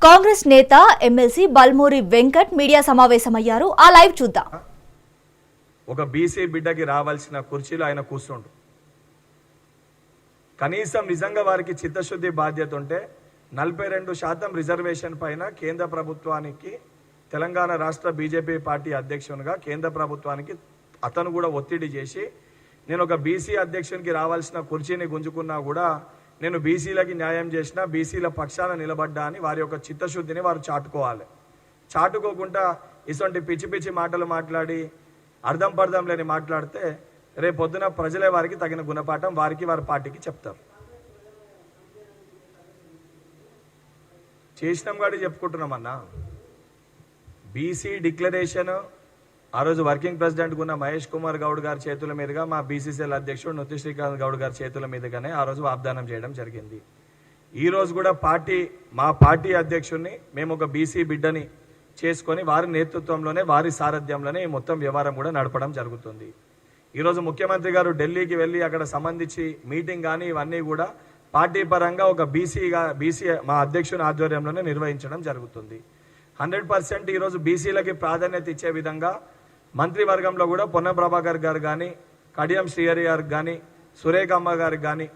కాంగ్రెస్ నేత MLC Balmuri Venkat media సమావేశమయ్యారు. ఆ లైవ్ చూద్దాం. ఒక బీసీ బిడ్డకి రావాల్సిన కుర్చీలో ఆయన కూర్చుండు. కనీసం నిజంగా వారికి చిత్తశుద్ధి బాధ్యత ఉంటే 42% రిజర్వేషన్ పైన కేంద్ర ప్రభుత్వానికి తెలంగాణ రాష్ట్ర బీజేపీ పార్టీ అధ్యక్షునిగా కేంద్ర ప్రభుత్వానికి అతను కూడా ఒత్తిడి చేసి నేను ఒక బీసీ అధ్యక్షునికి రావాల్సిన కుర్చీని గుంజుకున్నా కూడా నేను బీసీలకి న్యాయం చేసిన, బీసీల పక్షాన నిలబడ్డా అని వారి యొక్క చిత్తశుద్ధిని వారు చాటుకోవాలి. చాటుకోకుండా ఇటువంటి పిచ్చి పిచ్చి మాటలు మాట్లాడి అర్థం పర్థం లేని మాట్లాడితే రేపు పొద్దున ప్రజలే వారికి తగిన గుణపాఠం వారికి వారి పార్టీకి చెప్తారు. చేసినాం గాడి చెప్పుకుంటున్నామన్నా. బీసీ డిక్లరేషన్ ఆ రోజు వర్కింగ్ ప్రెసిడెంట్గా ఉన్న మహేష్ కుమార్ గౌడ్ గారి చేతుల మీదుగా మా బీసీసీఎల్ అధ్యక్షుడు నొత్తి శ్రీకాంత్ గౌడ్ గారి చేతుల మీదుగానే ఆ రోజు వాగ్దానం చేయడం జరిగింది. ఈ రోజు కూడా మా పార్టీ అధ్యక్షుడిని మేము ఒక బీసీ బిడ్డని చేసుకొని వారి నేతృత్వంలోనే వారి సారథ్యంలోనే ఈ మొత్తం వ్యవహారం కూడా నడపడం జరుగుతుంది. ఈరోజు ముఖ్యమంత్రి గారు ఢిల్లీకి వెళ్ళి అక్కడ సంబంధించి మీటింగ్ కానీ ఇవన్నీ కూడా పార్టీ పరంగా ఒక బీసీ మా అధ్యక్షుని ఆధ్వర్యంలోనే నిర్వహించడం జరుగుతుంది. 100% ఈరోజు బీసీలకి ప్రాధాన్యత ఇచ్చే విధంగా మంత్రివర్గంలో కూడా పొన్న ప్రభాకర్ గారు కానీ, కడియం శ్రీహరి గారికి కానీ, సురేఖమ్మ గారికి కానీ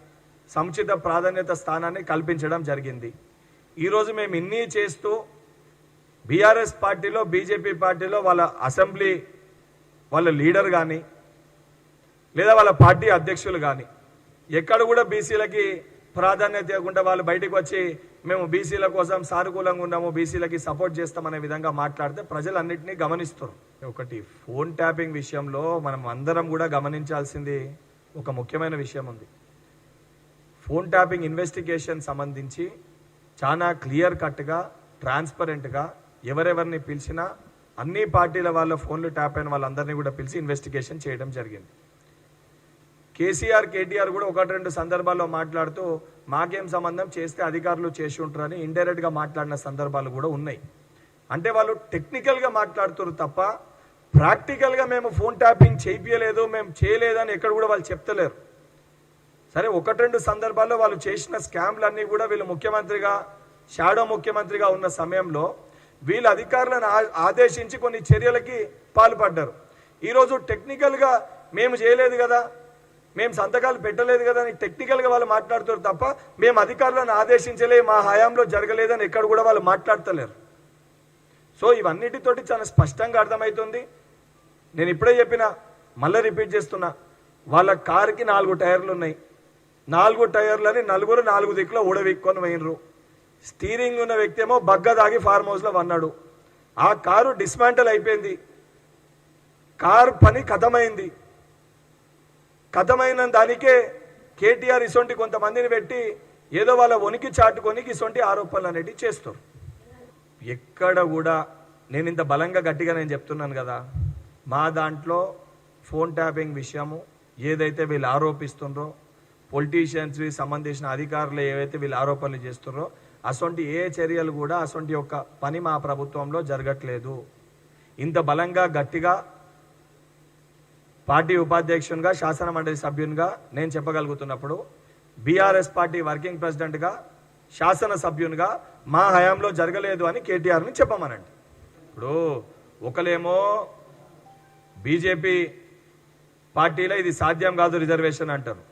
సముచిత ప్రాధాన్యత స్థానాన్ని కల్పించడం జరిగింది. ఈరోజు మేము ఇన్ని చేస్తూ బీఆర్ఎస్ పార్టీలో, బీజేపీ పార్టీలో వాళ్ళ అసెంబ్లీ వాళ్ళ లీడర్ కానీ లేదా వాళ్ళ పార్టీ అధ్యక్షులు కానీ ఎక్కడ కూడా బీసీలకి ప్రాధాన్యత ఇవ్వకుండా వాళ్ళు బయటకు వచ్చి మేము బీసీల కోసం సానుకూలంగా ఉన్నాము, బీసీలకి సపోర్ట్ చేస్తామనే విధంగా మాట్లాడితే ప్రజలన్నింటినీ గమనిస్తారు. ఒకటి ఫోన్ ట్యాపింగ్ విషయంలో మనం అందరం కూడా గమనించాల్సింది ఒక ముఖ్యమైన విషయం ఉంది. ఫోన్ ట్యాపింగ్ ఇన్వెస్టిగేషన్ సంబంధించి చాలా క్లియర్ కట్గా, ట్రాన్స్పరెంట్గా ఎవరెవరిని పిలిచినా అన్ని పార్టీల వాళ్ళ ఫోన్లు ట్యాప్ అయిన వాళ్ళందరినీ కూడా పిలిచి ఇన్వెస్టిగేషన్ చేయడం జరిగింది. కేసీఆర్, కేటీఆర్ కూడా 1-2 సందర్భాల్లో మాట్లాడుతూ మాకేం సంబంధం, చేస్తే అధికారులు చేసి ఉంటారని ఇండైరెక్ట్గా మాట్లాడిన సందర్భాలు కూడా ఉన్నాయి. అంటే వాళ్ళు టెక్నికల్గా మాట్లాడుతారు తప్ప ప్రాక్టికల్గా మేము ఫోన్ ట్యాపింగ్ చేయించలేదు, మేము చేయలేదని ఎక్కడ కూడా వాళ్ళు చెప్తలేరు. సరే, 1-2 సందర్భాల్లో వాళ్ళు చేసిన స్కామ్లన్నీ కూడా వీళ్ళు ముఖ్యమంత్రిగా, షాడో ముఖ్యమంత్రిగా ఉన్న సమయంలో వీళ్ళ అధికారులను ఆదేశించి కొన్ని చర్యలకి పాల్పడ్డారు. ఈరోజు టెక్నికల్గా మేము చేయలేదు కదా, మేము సంతకాలు పెట్టలేదు కదా అని టెక్నికల్గా వాళ్ళు మాట్లాడుతారు తప్ప మేము అధికారులను ఆదేశించలే, మా హయాంలో జరగలేదని ఎక్కడ కూడా వాళ్ళు మాట్లాడతలేరు. సో ఇవన్నిటితోటి చాలా స్పష్టంగా అర్థమవుతుంది. నేను ఇప్పుడే చెప్పిన, మళ్ళీ రిపీట్ చేస్తున్నా, వాళ్ళ కారుకి 4 టైర్లు ఉన్నాయి. 4 టైర్లని నలుగురు 4 దిక్కులో ఊడవిక్కొని పోయినరు. స్టీరింగ్ ఉన్న వ్యక్తి ఏమో బగ్గ దాగి ఫార్మ్ హౌస్లో వన్నాడు. ఆ కారు డిస్మాంటల్ అయిపోయింది. కారు పని కథమైంది. కథమైన దానికే కేటీఆర్ ఇసొంటి కొంతమందిని పెట్టి ఏదో వాళ్ళ వణికి చాటుకొని ఇసొంటి ఆరోపణలు అనేవి చేస్తారు. ఎక్కడ కూడా నేను ఇంత బలంగా గట్టిగా నేను చెప్తున్నాను కదా, మా దాంట్లో ఫోన్ ట్యాపింగ్ విషయము ఏదైతే వీళ్ళు ఆరోపిస్తుండ్రో, పొలిటీషియన్స్కి సంబంధించిన అధికారులు ఏవైతే వీళ్ళు ఆరోపణలు చేస్తున్నారో అసొంటి ఏ చర్యలు కూడా అసొంటి యొక్క పని మా ప్రభుత్వంలో జరగట్లేదు. ఇంత బలంగా గట్టిగా పార్టీ ఉపాధ్యక్షునిగా, శాసన మండలి సభ్యునిగా నేను చెప్పగలుగుతున్నప్పుడు బీఆర్ఎస్ పార్టీ వర్కింగ్ ప్రెసిడెంట్గా, శాసన సభ్యునిగా మా హయాంలో జరగలేదు అని కేటీఆర్ని చెప్పమనండి. ఇప్పుడు ఒకలేమో బీజేపీ పార్టీలో ఇది సాధ్యం కాదు రిజర్వేషన్ అంటారు,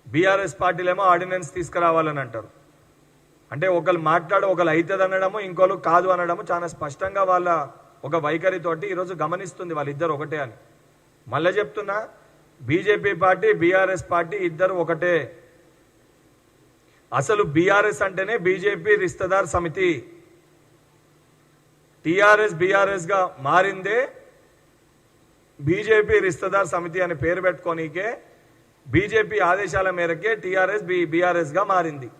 బీఆర్ఎస్ పార్టీలేమో ఆర్డినెన్స్ తీసుకురావాలని అంటారు. అంటే ఒకరు మాట్లాడు ఒకరు అవుతుంది అనడము, ఇంకోళ్ళు కాదు అనడము చాలా స్పష్టంగా వాళ్ళ ఒక వైఖరితోటి ఈరోజు గమనిస్తుంది వాళ్ళిద్దరు ఒకటే అని. మళ్ళీ చెప్తున్నా, బీజేపీ పార్టీ, బీఆర్ఎస్ పార్టీ ఇద్దరు ఒకటే. అసలు బీఆర్ఎస్ అంటేనే బీజేపీ రిస్తదార్ సమితి. టీఆర్ఎస్ బీఆర్ఎస్గా మారిందే బీజేపీ రిస్తదార్ సమితి అని పేరు పెట్టుకోనికే బీజేపీ ఆదేశాల మేరకే టీఆర్ఎస్ బీఆర్ఎస్గా మారింది.